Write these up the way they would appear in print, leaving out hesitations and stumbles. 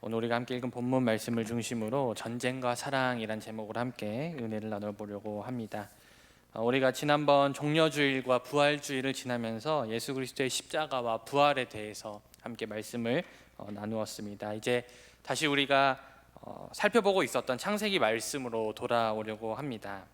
오늘 우리가 함께 읽은 본문 말씀을 중심으로 전쟁과 사랑이란 제목으로 함께 은혜를 나눠보려고 합니다. 우리가 지난번 종려주일과 부활주일을 지나면서 예수 그리스도의 십자가와 부활에 대해서 함께 말씀을 나누었습니다. 이제 다시 우리가 살펴보고 있었던 창세기 말씀으로 돌아오려고 합니다.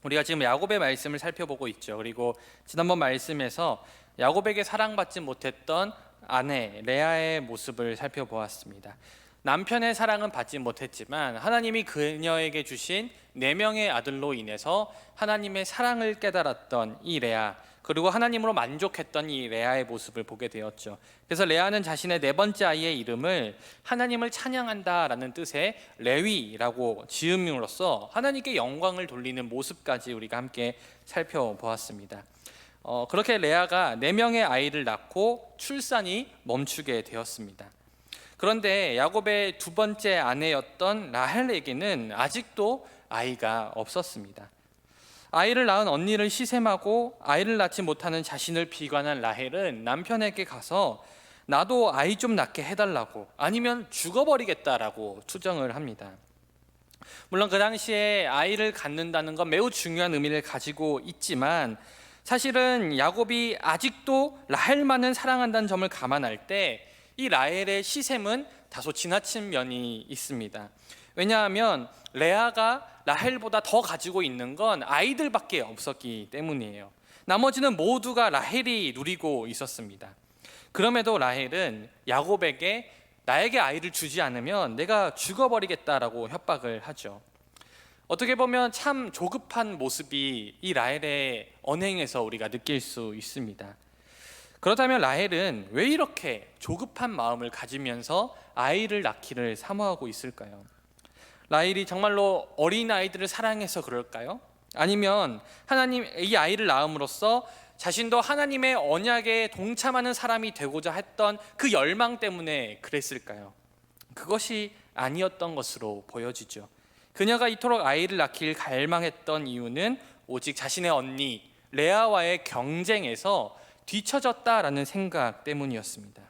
우리가 지금 야곱의 말씀을 살펴보고 있죠. 그리고 지난번 말씀에서 야곱에게 사랑받지 못했던 아내 레아의 모습을 살펴보았습니다. 남편의 사랑은 받지 못했지만 하나님이 그녀에게 주신 4명의 아들로 인해서 하나님의 사랑을 깨달았던 이 레아, 그리고 하나님으로 만족했던 이 레아의 모습을 보게 되었죠. 그래서 레아는 자신의 4번째 아이의 이름을 하나님을 찬양한다라는 뜻의 레위라고 지음으로써 하나님께 영광을 돌리는 모습까지 우리가 함께 살펴보았습니다. 그렇게 레아가 4명의 아이를 낳고 출산이 멈추게 되었습니다. 그런데 야곱의 2번째 아내였던 라헬에게는 아직도 아이가 없었습니다. 아이를 낳은 언니를 시샘하고 아이를 낳지 못하는 자신을 비관한 라헬은 남편에게 가서 나도 아이 좀 낳게 해달라고, 아니면 죽어버리겠다라고 투정을 합니다. 물론 그 당시에 아이를 갖는다는 건 매우 중요한 의미를 가지고 있지만 사실은 야곱이 아직도 라헬만을 사랑한다는 점을 감안할 때 이 라헬의 시샘은 다소 지나친 면이 있습니다. 왜냐하면 레아가 라헬보다 더 가지고 있는 건 아이들밖에 없었기 때문이에요. 나머지는 모두가 라헬이 누리고 있었습니다. 그럼에도 라헬은 야곱에게 나에게 아이를 주지 않으면 내가 죽어버리겠다라고 협박을 하죠. 어떻게 보면 참 조급한 모습이 이 라헬의 언행에서 우리가 느낄 수 있습니다. 그렇다면 라헬은 왜 이렇게 조급한 마음을 가지면서 아이를 낳기를 사모하고 있을까요? 라헬이 정말로 어린아이들을 사랑해서 그럴까요? 아니면 하나님 이 아이를 낳음으로써 자신도 하나님의 언약에 동참하는 사람이 되고자 했던 그 열망 때문에 그랬을까요? 그것이 아니었던 것으로 보여지죠. 그녀가 이토록 아이를 낳길 갈망했던 이유는 오직 자신의 언니 레아와의 경쟁에서 뒤처졌다라는 생각 때문이었습니다.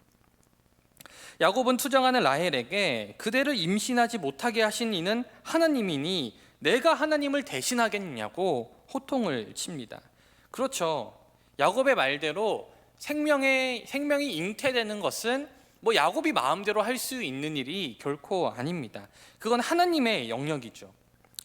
야곱은 투정하는 라헬에게 그대를 임신하지 못하게 하신 이는 하나님이니 내가 하나님을 대신하겠냐고 호통을 칩니다. 그렇죠. 야곱의 말대로 생명이 잉태되는 것은 야곱이 마음대로 할 수 있는 일이 결코 아닙니다. 그건 하나님의 영역이죠.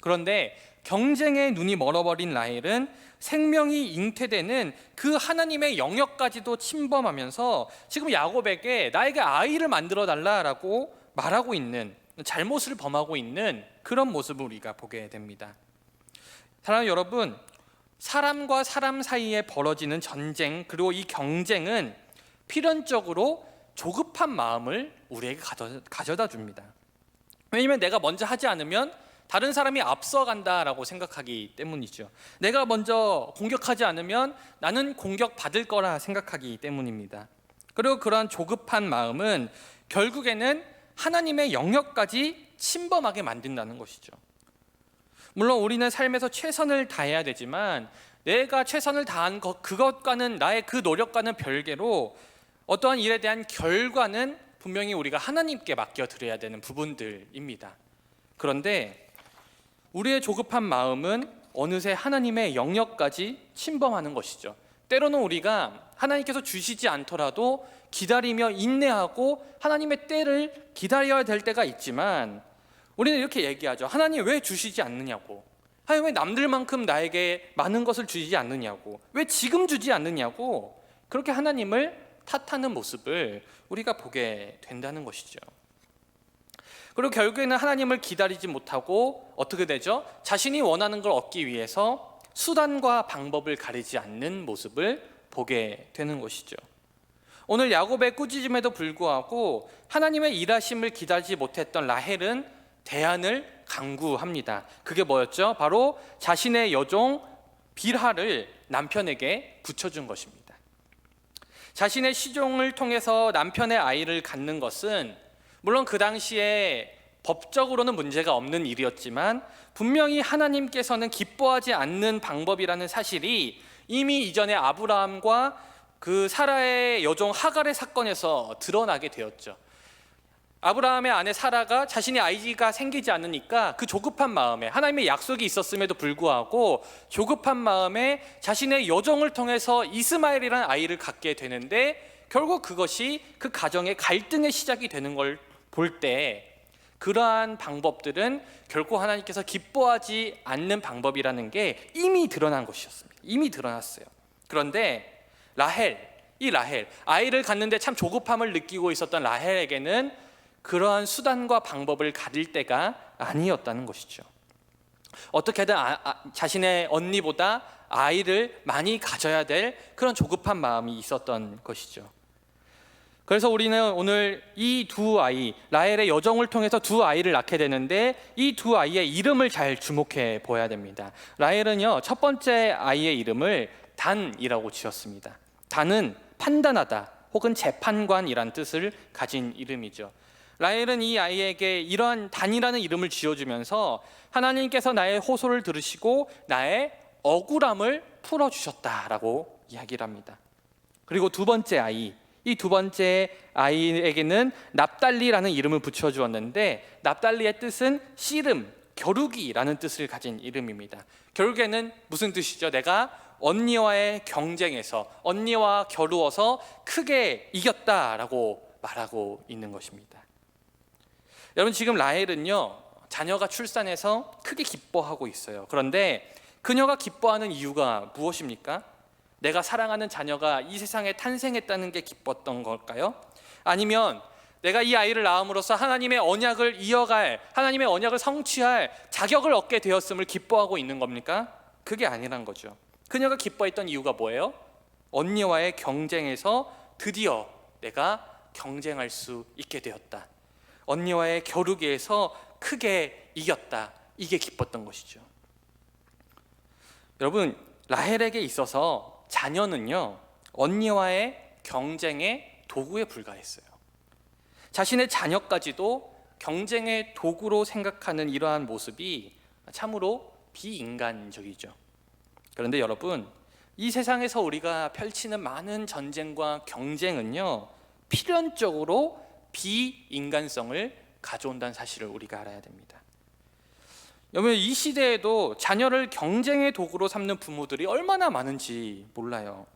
그런데 경쟁에 눈이 멀어버린 라헬은 생명이 잉태되는 그 하나님의 영역까지도 침범하면서 지금 야곱에게 나에게 아이를 만들어 달라라고 말하고 있는, 잘못을 범하고 있는 그런 모습을 우리가 보게 됩니다. 사랑하는 여러분, 사람과 사람 사이에 벌어지는 전쟁, 그리고 이 경쟁은 필연적으로 조급한 마음을 우리에게 가져다 줍니다. 왜냐하면 내가 먼저 하지 않으면 다른 사람이 앞서간다라고 생각하기 때문이죠. 내가 먼저 공격하지 않으면 나는 공격받을 거라 생각하기 때문입니다. 그리고 그러한 조급한 마음은 결국에는 하나님의 영역까지 침범하게 만든다는 것이죠. 물론 우리는 삶에서 최선을 다해야 되지만 내가 최선을 다한 그것과는 나의 그 노력과는 별개로 어떠한 일에 대한 결과는 분명히 우리가 하나님께 맡겨드려야 되는 부분들입니다. 그런데 우리의 조급한 마음은 어느새 하나님의 영역까지 침범하는 것이죠. 때로는 우리가 하나님께서 주시지 않더라도 기다리며 인내하고 하나님의 때를 기다려야 될 때가 있지만 우리는 이렇게 얘기하죠. 하나님 왜 주시지 않느냐고, 하나님 왜 남들만큼 나에게 많은 것을 주시지 않느냐고, 왜 지금 주지 않느냐고, 그렇게 하나님을 탓하는 모습을 우리가 보게 된다는 것이죠. 그리고 결국에는 하나님을 기다리지 못하고 어떻게 되죠? 자신이 원하는 걸 얻기 위해서 수단과 방법을 가리지 않는 모습을 보게 되는 것이죠. 오늘 야곱의 꾸짖음에도 불구하고 하나님의 일하심을 기다리지 못했던 라헬은 대안을 강구합니다. 그게 뭐였죠? 바로 자신의 여종 빌하를 남편에게 붙여준 것입니다. 자신의 시종을 통해서 남편의 아이를 갖는 것은 물론 그 당시에 법적으로는 문제가 없는 일이었지만 분명히 하나님께서는 기뻐하지 않는 방법이라는 사실이 이미 이전에 아브라함과 그 사라의 여종 하갈의 사건에서 드러나게 되었죠. 아브라함의 아내 사라가 자신의 아이가 생기지 않으니까 그 조급한 마음에, 하나님의 약속이 있었음에도 불구하고 조급한 마음에 자신의 여종을 통해서 이스마엘이라는 아이를 갖게 되는데, 결국 그것이 그 가정의 갈등의 시작이 되는 걸 볼 때 그러한 방법들은 결코 하나님께서 기뻐하지 않는 방법이라는 게 이미 드러난 것이었습니다. 이미 드러났어요. 그런데 이 라헬, 아이를 갖는데 참 조급함을 느끼고 있었던 라헬에게는 그러한 수단과 방법을 가릴 때가 아니었다는 것이죠. 어떻게든 자신의 언니보다 아이를 많이 가져야 될 그런 조급한 마음이 있었던 것이죠. 그래서 우리는 오늘 이 두 아이, 라헬의 여정을 통해서 두 아이를 낳게 되는데 이 두 아이의 이름을 잘 주목해 보아야 됩니다. 라헬은요, 첫 번째 아이의 이름을 단이라고 지었습니다. 단은 판단하다 혹은 재판관이란 뜻을 가진 이름이죠. 라헬은 이 아이에게 이러한 단이라는 이름을 지어주면서 하나님께서 나의 호소를 들으시고 나의 억울함을 풀어주셨다라고 이야기를 합니다. 그리고 두 번째 아이, 이 두 번째 아이에게는 납달리라는 이름을 붙여주었는데, 납달리의 뜻은 씨름, 겨루기라는 뜻을 가진 이름입니다. 결국에는 무슨 뜻이죠? 내가 언니와의 경쟁에서, 언니와 겨루어서 크게 이겼다라고 말하고 있는 것입니다. 여러분, 지금 라헬은요, 자녀가 출산해서 크게 기뻐하고 있어요. 그런데 그녀가 기뻐하는 이유가 무엇입니까? 내가 사랑하는 자녀가 이 세상에 탄생했다는 게 기뻤던 걸까요? 아니면 내가 이 아이를 낳음으로써 하나님의 언약을 이어갈, 하나님의 언약을 성취할 자격을 얻게 되었음을 기뻐하고 있는 겁니까? 그게 아니란 거죠. 그녀가 기뻐했던 이유가 뭐예요? 언니와의 경쟁에서 드디어 내가 경쟁할 수 있게 되었다. 언니와의 겨루기에서 크게 이겼다. 이게 기뻤던 것이죠. 여러분, 라헬에게 있어서 자녀는요, 언니와의 경쟁의 도구에 불과했어요. 자신의 자녀까지도 경쟁의 도구로 생각하는 이러한 모습이 참으로 비인간적이죠. 그런데 여러분, 이 세상에서 우리가 펼치는 많은 전쟁과 경쟁은요, 필연적으로 비인간성을 가져온다는 사실을 우리가 알아야 됩니다. 여러분, 이 시대에도 자녀를 경쟁의 도구로 삼는 부모들이 얼마나 많은지 몰라요.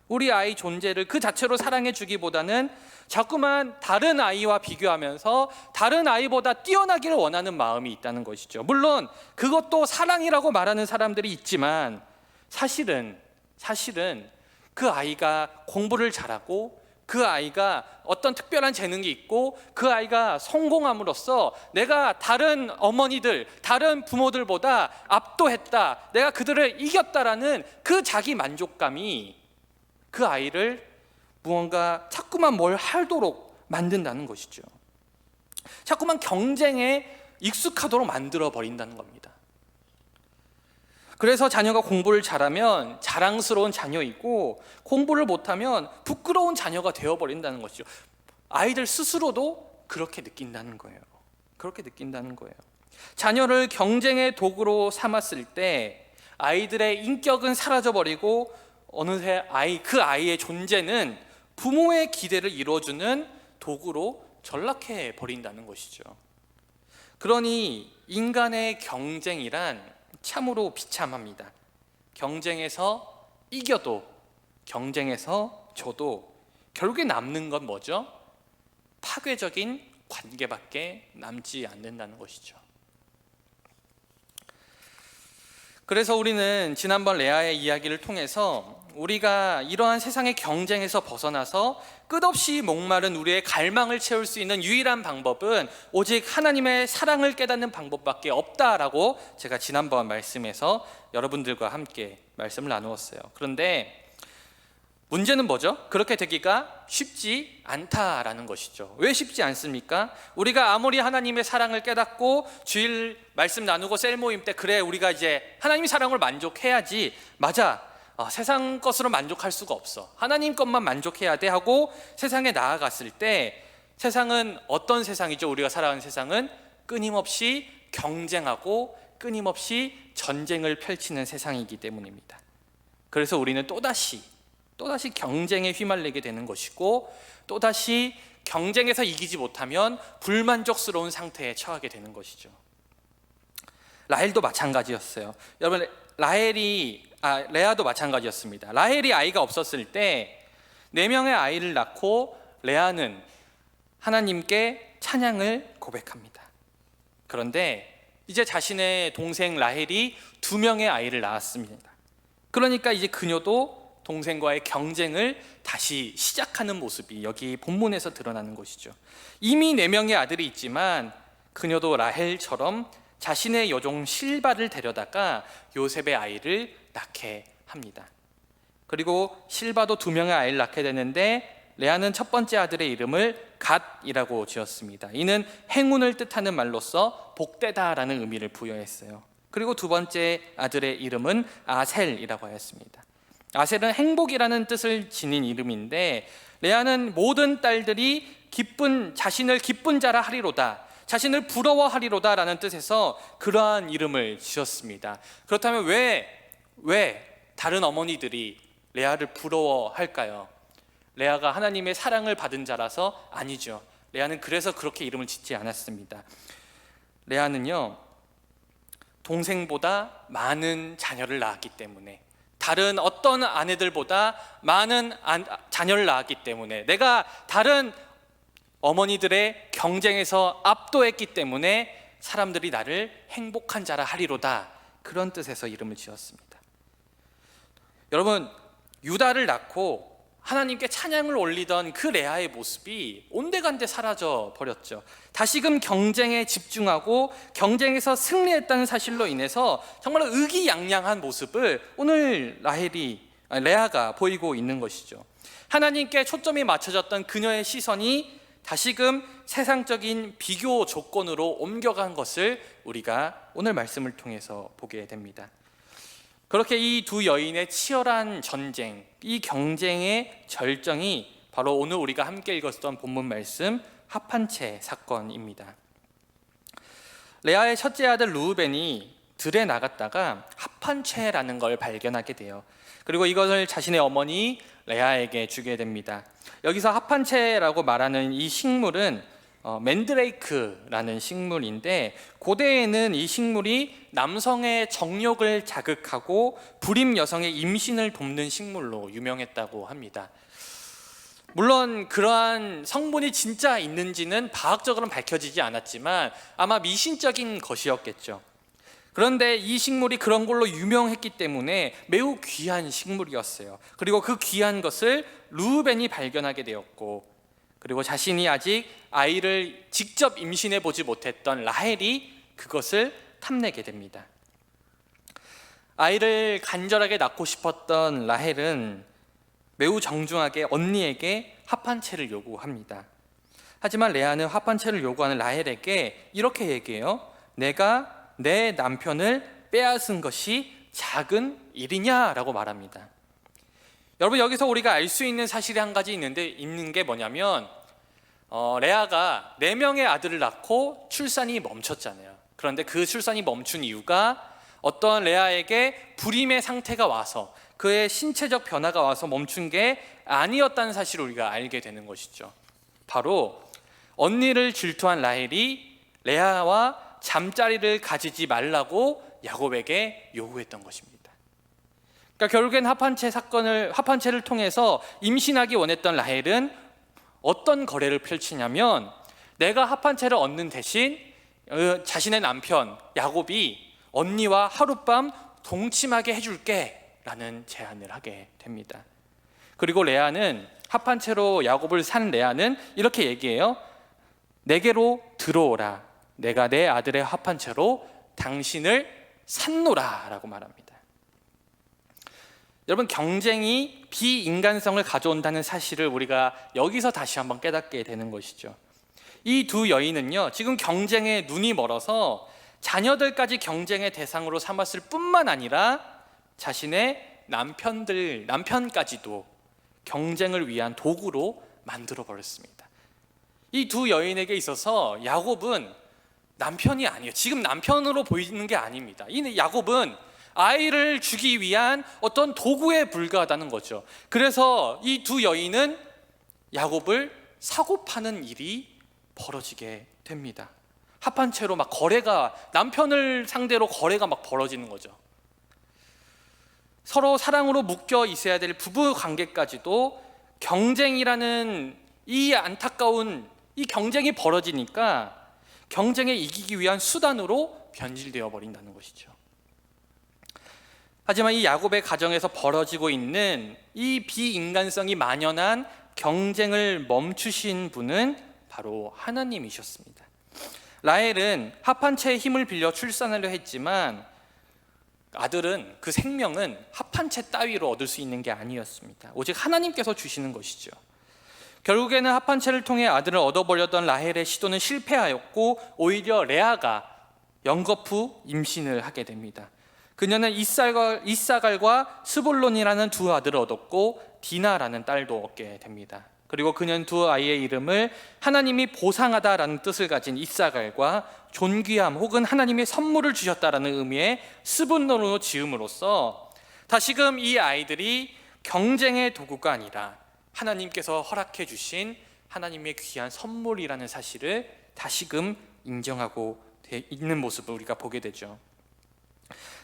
우리 아이 존재를 그 자체로 사랑해 주기보다는 자꾸만 다른 아이와 비교하면서 다른 아이보다 뛰어나기를 원하는 마음이 있다는 것이죠. 물론 그것도 사랑이라고 말하는 사람들이 있지만 사실은 그 아이가 공부를 잘하고 그 아이가 어떤 특별한 재능이 있고 그 아이가 성공함으로써 내가 다른 어머니들, 다른 부모들보다 압도했다, 내가 그들을 이겼다라는 그 자기 만족감이 그 아이를 무언가 자꾸만 뭘 하도록 만든다는 것이죠. 자꾸만 경쟁에 익숙하도록 만들어 버린다는 겁니다. 그래서 자녀가 공부를 잘하면 자랑스러운 자녀이고 공부를 못하면 부끄러운 자녀가 되어버린다는 것이죠. 아이들 스스로도 그렇게 느낀다는 거예요. 자녀를 경쟁의 도구로 삼았을 때 아이들의 인격은 사라져버리고 어느새 그 아이의 존재는 부모의 기대를 이루어주는 도구로 전락해 버린다는 것이죠. 그러니 인간의 경쟁이란 참으로 비참합니다. 경쟁에서 이겨도, 경쟁에서 져도 결국에 남는 건 뭐죠? 파괴적인 관계밖에 남지 않는다는 것이죠. 그래서 우리는 지난번 레아의 이야기를 통해서 우리가 이러한 세상의 경쟁에서 벗어나서 끝없이 목마른 우리의 갈망을 채울 수 있는 유일한 방법은 오직 하나님의 사랑을 깨닫는 방법밖에 없다라고 제가 지난번 말씀에서 여러분들과 함께 말씀을 나누었어요. 그런데 문제는 뭐죠? 그렇게 되기가 쉽지 않다라는 것이죠. 왜 쉽지 않습니까? 우리가 아무리 하나님의 사랑을 깨닫고 주일 말씀 나누고 셀 모임 때 그래 우리가 이제 하나님의 사랑을 만족해야지, 맞아, 세상 것으로 만족할 수가 없어, 하나님 것만 만족해야 돼 하고 세상에 나아갔을 때 세상은 어떤 세상이죠? 우리가 살아가는 세상은 끊임없이 경쟁하고 끊임없이 전쟁을 펼치는 세상이기 때문입니다. 그래서 우리는 또다시 경쟁에 휘말리게 되는 것이고 또다시 경쟁에서 이기지 못하면 불만족스러운 상태에 처하게 되는 것이죠. 라헬도 마찬가지였어요. 여러분, 레아도 마찬가지였습니다. 라헬이 아이가 없었을 때 4명의 아이를 낳고 레아는 하나님께 찬양을 고백합니다. 그런데 이제 자신의 동생 라헬이 2명의 아이를 낳았습니다. 그러니까 이제 그녀도 동생과의 경쟁을 다시 시작하는 모습이 여기 본문에서 드러나는 것이죠. 이미 4명의 아들이 있지만 그녀도 라헬처럼 자신의 여종 실바를 데려다가 요셉의 아이를 낳게 합니다. 그리고 실바도 2명의 아이를 낳게 되는데 레아는 첫 번째 아들의 이름을 갓이라고 지었습니다. 이는 행운을 뜻하는 말로서 복되다라는 의미를 부여했어요. 그리고 두 번째 아들의 이름은 아셀이라고 하였습니다. 아셀은 행복이라는 뜻을 지닌 이름인데 레아는 모든 딸들이 자신을 기쁜 자라 하리로다, 자신을 부러워하리로다 라는 뜻에서 그러한 이름을 지었습니다. 그렇다면 왜 다른 어머니들이 레아를 부러워할까요? 레아가 하나님의 사랑을 받은 자라서? 아니죠. 레아는 그래서 그렇게 이름을 짓지 않았습니다. 레아는요, 동생보다 많은 자녀를 낳았기 때문에, 다른 어떤 아내들보다 많은 자녀를 낳았기 때문에, 내가 다른 어머니들의 경쟁에서 압도했기 때문에 사람들이 나를 행복한 자라 하리로다, 그런 뜻에서 이름을 지었습니다. 여러분, 유다를 낳고 하나님께 찬양을 올리던 그 레아의 모습이 온데간데 사라져 버렸죠. 다시금 경쟁에 집중하고 경쟁에서 승리했다는 사실로 인해서 정말 의기양양한 모습을 오늘 레아가 보이고 있는 것이죠. 하나님께 초점이 맞춰졌던 그녀의 시선이 다시금 세상적인 비교 조건으로 옮겨간 것을 우리가 오늘 말씀을 통해서 보게 됩니다. 그렇게 이 두 여인의 치열한 전쟁, 이 경쟁의 절정이 바로 오늘 우리가 함께 읽었던 본문 말씀 합한채 사건입니다. 레아의 첫째 아들 루우벤이 들에 나갔다가 합한채라는 걸 발견하게 돼요. 그리고 이것을 자신의 어머니 레아에게 주게 됩니다. 여기서 합한채라고 말하는 이 식물은 맨드레이크라는 식물인데, 고대에는 이 식물이 남성의 정욕을 자극하고 불임 여성의 임신을 돕는 식물로 유명했다고 합니다. 물론 그러한 성분이 진짜 있는지는 과학적으로는 밝혀지지 않았지만 아마 미신적인 것이었겠죠. 그런데 이 식물이 그런 걸로 유명했기 때문에 매우 귀한 식물이었어요. 그리고 그 귀한 것을 루우벤이 발견하게 되었고, 그리고 자신이 아직 아이를 직접 임신해 보지 못했던 라헬이 그것을 탐내게 됩니다. 아이를 간절하게 낳고 싶었던 라헬은 매우 정중하게 언니에게 합한채를 요구합니다. 하지만 레아는 합한채를 요구하는 라헬에게 이렇게 얘기해요. 내가 내 남편을 빼앗은 것이 작은 일이냐라고 말합니다. 여러분, 여기서 우리가 알 수 있는 사실이 한 가지 있는 게 뭐냐면 레아가 4명의 아들을 낳고 출산이 멈췄잖아요. 그런데 그 출산이 멈춘 이유가 어떤 레아에게 불임의 상태가 와서, 그의 신체적 변화가 와서 멈춘 게 아니었다는 사실을 우리가 알게 되는 것이죠. 바로 언니를 질투한 라헬이 레아와 잠자리를 가지지 말라고 야곱에게 요구했던 것입니다. 그러니까 결국엔 합한채를 통해서 임신하기 원했던 라헬은 어떤 거래를 펼치냐면, 내가 합한채를 얻는 대신 자신의 남편 야곱이 언니와 하룻밤 동침하게 해줄게 라는 제안을 하게 됩니다. 그리고 레아는 합한채로 야곱을 산 레아는 이렇게 얘기해요. 내게로 들어오라. 내가 내 아들의 합한채로 당신을 샀노라 라고 말합니다. 여러분, 경쟁이 비인간성을 가져온다는 사실을 우리가 여기서 다시 한번 깨닫게 되는 것이죠. 이 두 여인은요, 지금 경쟁에 눈이 멀어서 자녀들까지 경쟁의 대상으로 삼았을 뿐만 아니라 자신의 남편까지도 경쟁을 위한 도구로 만들어 버렸습니다. 이 두 여인에게 있어서 야곱은 남편이 아니에요. 지금 남편으로 보이는 게 아닙니다. 이 야곱은 아이를 주기 위한 어떤 도구에 불과하다는 거죠. 그래서 이 두 여인은 야곱을 사고 파는 일이 벌어지게 됩니다. 합한채로 막 거래가, 남편을 상대로 거래가 막 벌어지는 거죠. 서로 사랑으로 묶여 있어야 될 부부 관계까지도 경쟁이라는 이 안타까운 이 경쟁이 벌어지니까 경쟁에 이기기 위한 수단으로 변질되어 버린다는 것이죠. 하지만 이 야곱의 가정에서 벌어지고 있는 이 비인간성이 만연한 경쟁을 멈추신 분은 바로 하나님이셨습니다. 라헬은 합한채의 힘을 빌려 출산하려 했지만 아들은, 그 생명은 합한채 따위로 얻을 수 있는 게 아니었습니다. 오직 하나님께서 주시는 것이죠. 결국에는 합한채를 통해 아들을 얻어보려던 라헬의 시도는 실패하였고 오히려 레아가 영거푸 임신을 하게 됩니다. 그녀는 이사갈과 스볼론이라는 두 아들을 얻었고 디나라는 딸도 얻게 됩니다. 그리고 그녀는 두 아이의 이름을 하나님이 보상하다라는 뜻을 가진 이사갈과 존귀함 혹은 하나님의 선물을 주셨다라는 의미의 스불론으로 지음으로써 다시금 이 아이들이 경쟁의 도구가 아니라 하나님께서 허락해 주신 하나님의 귀한 선물이라는 사실을 다시금 인정하고 있는 모습을 우리가 보게 되죠.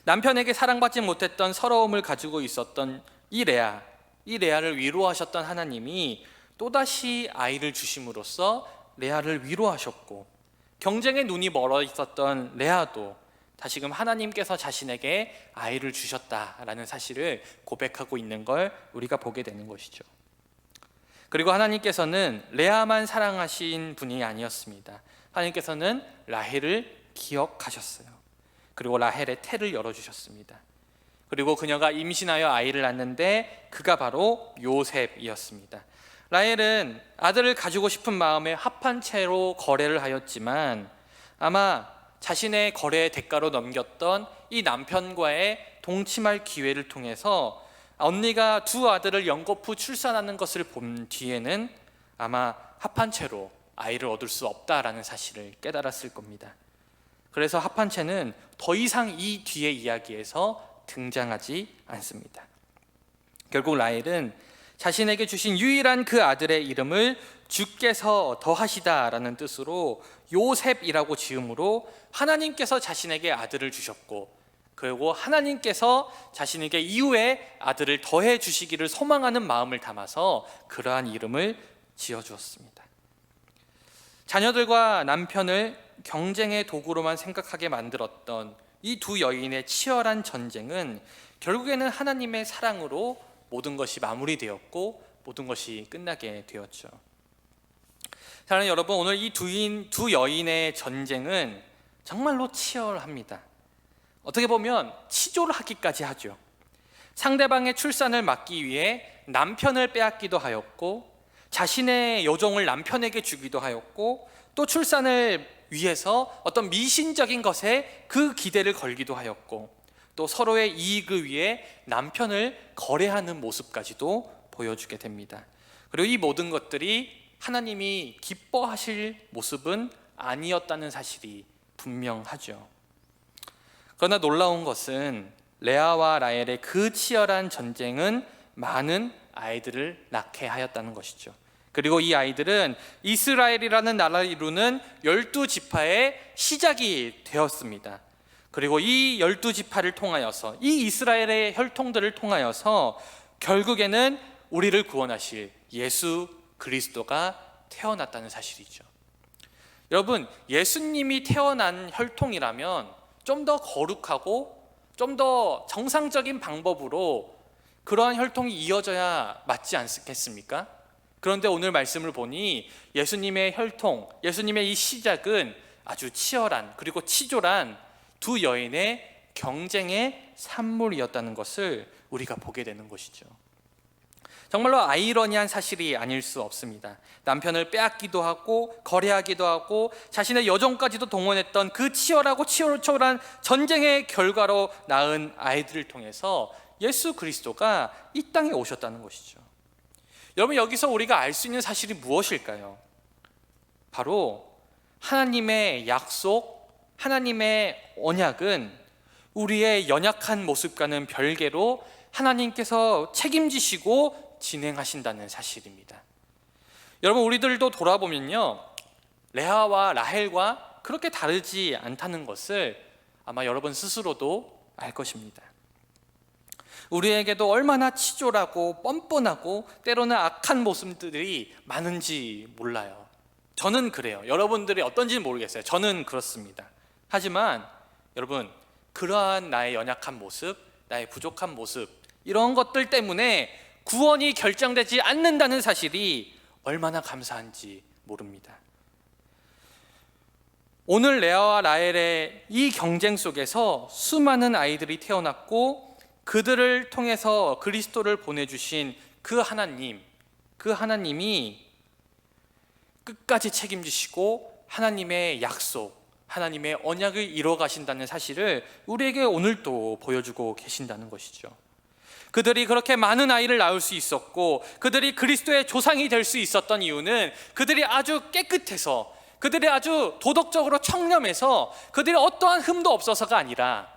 남편에게 사랑받지 못했던 서러움을 가지고 있었던 이 레아를 위로하셨던 하나님이 또다시 아이를 주심으로써 레아를 위로하셨고, 경쟁에 눈이 멀어 있었던 레아도 다시금 하나님께서 자신에게 아이를 주셨다라는 사실을 고백하고 있는 걸 우리가 보게 되는 것이죠. 그리고 하나님께서는 레아만 사랑하신 분이 아니었습니다. 하나님께서는 라헬을 기억하셨어요. 그리고 라헬의 태를 열어주셨습니다. 그리고 그녀가 임신하여 아이를 낳는데 그가 바로 요셉이었습니다. 라헬은 아들을 가지고 싶은 마음에 합한 채로 거래를 하였지만 아마 자신의 거래의 대가로 넘겼던 이 남편과의 동침할 기회를 통해서 언니가 두 아들을 연거푸 출산하는 것을 본 뒤에는 아마 합한 채로 아이를 얻을 수 없다라는 사실을 깨달았을 겁니다. 그래서 합한 채는 더 이상 이 뒤의 이야기에서 등장하지 않습니다. 결국 라헬은 자신에게 주신 유일한 그 아들의 이름을 주께서 더하시다라는 뜻으로 요셉이라고 지음으로 하나님께서 자신에게 아들을 주셨고, 그리고 하나님께서 자신에게 이후에 아들을 더해 주시기를 소망하는 마음을 담아서 그러한 이름을 지어주었습니다. 자녀들과 남편을 경쟁의 도구로만 생각하게 만들었던 이 두 여인의 치열한 전쟁은 결국에는 하나님의 사랑으로 모든 것이 마무리되었고 모든 것이 끝나게 되었죠. 사랑하는 여러분, 오늘 이 두 여인의 전쟁은 정말로 치열합니다. 어떻게 보면 치졸 하기까지 하죠. 상대방의 출산을 막기 위해 남편을 빼앗기도 하였고, 자신의 여종을 남편에게 주기도 하였고, 또 출산을 위해서 어떤 미신적인 것에 그 기대를 걸기도 하였고, 또 서로의 이익을 위해 남편을 거래하는 모습까지도 보여주게 됩니다. 그리고 이 모든 것들이 하나님이 기뻐하실 모습은 아니었다는 사실이 분명하죠. 그러나 놀라운 것은 레아와 라헬의 그 치열한 전쟁은 많은 아이들을 낳게 하였다는 것이죠. 그리고 이 아이들은 이스라엘이라는 나라를 이루는 12지파의 시작이 되었습니다. 그리고 이 12지파를 통하여서, 이 이스라엘의 혈통들을 통하여서 결국에는 우리를 구원하실 예수 그리스도가 태어났다는 사실이죠. 여러분, 예수님이 태어난 혈통이라면 좀 더 거룩하고 좀 더 정상적인 방법으로 그러한 혈통이 이어져야 맞지 않겠습니까? 그런데 오늘 말씀을 보니 예수님의 혈통, 예수님의 이 시작은 아주 치열한, 그리고 치졸한 두 여인의 경쟁의 산물이었다는 것을 우리가 보게 되는 것이죠. 정말로 아이러니한 사실이 아닐 수 없습니다. 남편을 빼앗기도 하고 거래하기도 하고 자신의 여종까지도 동원했던 그 치열하고 치열한 전쟁의 결과로 낳은 아이들을 통해서 예수 그리스도가 이 땅에 오셨다는 것이죠. 여러분, 여기서 우리가 알 수 있는 사실이 무엇일까요? 바로 하나님의 약속, 하나님의 언약은 우리의 연약한 모습과는 별개로 하나님께서 책임지시고 진행하신다는 사실입니다. 여러분, 우리들도 돌아보면요, 레아와 라헬과 그렇게 다르지 않다는 것을 아마 여러분 스스로도 알 것입니다. 우리에게도 얼마나 치졸하고 뻔뻔하고 때로는 악한 모습들이 많은지 몰라요. 저는 그래요. 여러분들이 어떤지는 모르겠어요. 저는 그렇습니다. 하지만 여러분, 그러한 나의 연약한 모습, 나의 부족한 모습, 이런 것들 때문에 구원이 결정되지 않는다는 사실이 얼마나 감사한지 모릅니다. 오늘 레아와 라헬의 이 경쟁 속에서 수많은 아이들이 태어났고 그들을 통해서 그리스도를 보내주신 그 하나님이 끝까지 책임지시고 하나님의 약속, 하나님의 언약을 이뤄 가신다는 사실을 우리에게 오늘도 보여주고 계신다는 것이죠. 그들이 그렇게 많은 아이를 낳을 수 있었고 그들이 그리스도의 조상이 될 수 있었던 이유는 그들이 아주 깨끗해서, 그들이 아주 도덕적으로 청렴해서, 그들이 어떠한 흠도 없어서가 아니라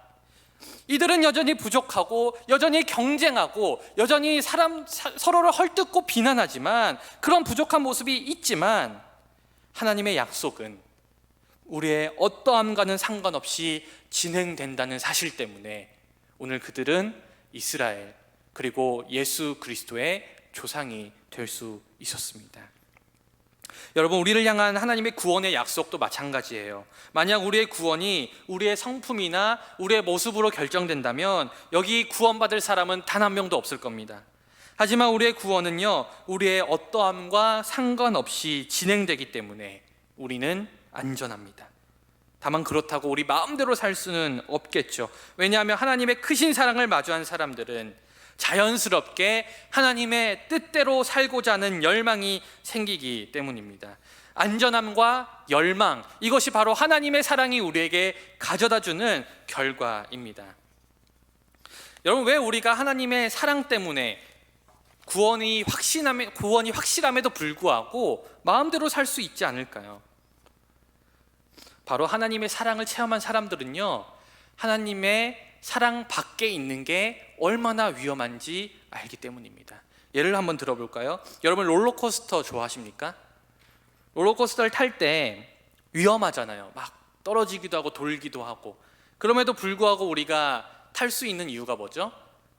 이들은 여전히 부족하고 여전히 경쟁하고 여전히 서로를 헐뜯고 비난하지만, 그런 부족한 모습이 있지만 하나님의 약속은 우리의 어떠함과는 상관없이 진행된다는 사실 때문에 오늘 그들은 이스라엘, 그리고 예수 그리스도의 조상이 될 수 있었습니다. 여러분, 우리를 향한 하나님의 구원의 약속도 마찬가지예요. 만약 우리의 구원이 우리의 성품이나 우리의 모습으로 결정된다면 여기 구원받을 사람은 단 한 명도 없을 겁니다. 하지만 우리의 구원은요, 우리의 어떠함과 상관없이 진행되기 때문에 우리는 안전합니다. 다만 그렇다고 우리 마음대로 살 수는 없겠죠. 왜냐하면 하나님의 크신 사랑을 마주한 사람들은 자연스럽게 하나님의 뜻대로 살고자 하는 열망이 생기기 때문입니다. 안전함과 열망, 이것이 바로 하나님의 사랑이 우리에게 가져다주는 결과입니다. 여러분, 왜 우리가 하나님의 사랑 때문에 구원이 확실함에도 불구하고 마음대로 살 수 있지 않을까요? 바로 하나님의 사랑을 체험한 사람들은요, 하나님의 사랑 밖에 있는 게 얼마나 위험한지 알기 때문입니다. 예를 한번 들어볼까요? 여러분, 롤러코스터 좋아하십니까? 롤러코스터를 탈 때 위험하잖아요. 막 떨어지기도 하고 돌기도 하고. 그럼에도 불구하고 우리가 탈 수 있는 이유가 뭐죠?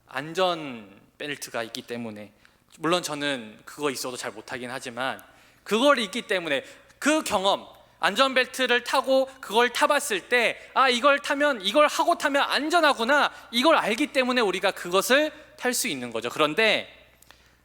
안전벨트가 있기 때문에. 물론 저는 그거 있어도 잘 못하긴 하지만 그걸 있기 때문에, 그 경험, 안전벨트를 타고 그걸 타봤을 때 이걸 하고 타면 안전하구나, 이걸 알기 때문에 우리가 그것을 탈 수 있는 거죠. 그런데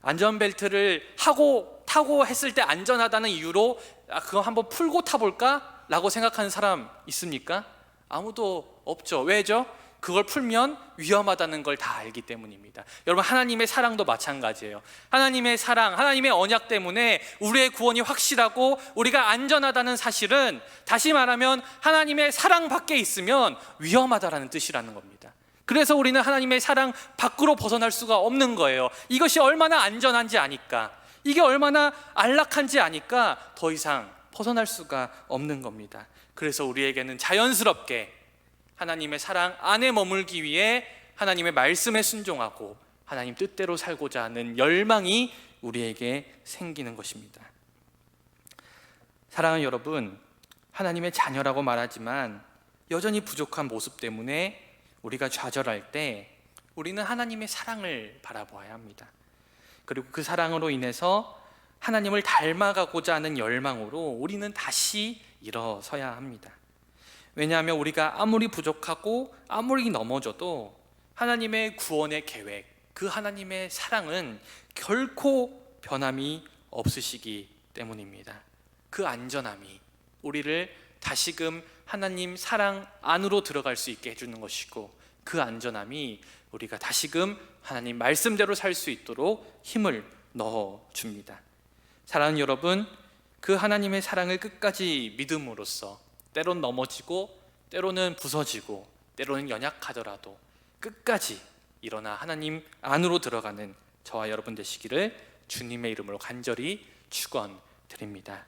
안전벨트를 타고 했을 때 안전하다는 이유로 그거 한번 풀고 타볼까? 라고 생각하는 사람 있습니까? 아무도 없죠. 왜죠? 그걸 풀면 위험하다는 걸 다 알기 때문입니다. 여러분, 하나님의 사랑도 마찬가지예요. 하나님의 사랑, 하나님의 언약 때문에 우리의 구원이 확실하고 우리가 안전하다는 사실은, 다시 말하면 하나님의 사랑 밖에 있으면 위험하다라는 뜻이라는 겁니다. 그래서 우리는 하나님의 사랑 밖으로 벗어날 수가 없는 거예요. 이것이 얼마나 안전한지 아니까, 이게 얼마나 안락한지 아니까 더 이상 벗어날 수가 없는 겁니다. 그래서 우리에게는 자연스럽게 하나님의 사랑 안에 머물기 위해 하나님의 말씀에 순종하고 하나님 뜻대로 살고자 하는 열망이 우리에게 생기는 것입니다. 사랑하는 여러분, 하나님의 자녀라고 말하지만 여전히 부족한 모습 때문에 우리가 좌절할 때 우리는 하나님의 사랑을 바라보아야 합니다. 그리고 그 사랑으로 인해서 하나님을 닮아가고자 하는 열망으로 우리는 다시 일어서야 합니다. 왜냐하면 우리가 아무리 부족하고 아무리 넘어져도 하나님의 구원의 계획, 그 하나님의 사랑은 결코 변함이 없으시기 때문입니다. 그 안전함이 우리를 다시금 하나님 사랑 안으로 들어갈 수 있게 해주는 것이고, 그 안전함이 우리가 다시금 하나님 말씀대로 살 수 있도록 힘을 넣어줍니다. 사랑하는 여러분, 그 하나님의 사랑을 끝까지 믿음으로써 때론 넘어지고 때로는 부서지고 때로는 연약하더라도 끝까지 일어나 하나님 안으로 들어가는 저와 여러분 되시기를 주님의 이름으로 간절히 축원드립니다.